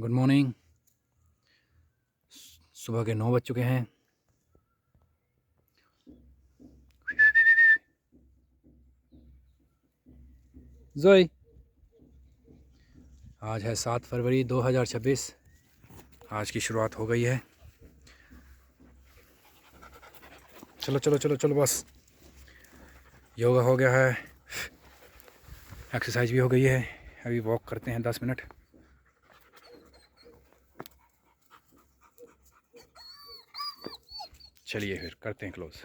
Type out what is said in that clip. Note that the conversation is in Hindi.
Good morning. सुबह के 9 बज चुके हैं। जोई, आज है 7 फरवरी 2026। आज की शुरुआत हो गई है। चलो चलो चलो चलो, बस योगा हो गया है, एक्सरसाइज भी हो गई है। अभी वॉक करते हैं 10 मिनट। चलिए फिर करते हैं क्लोज।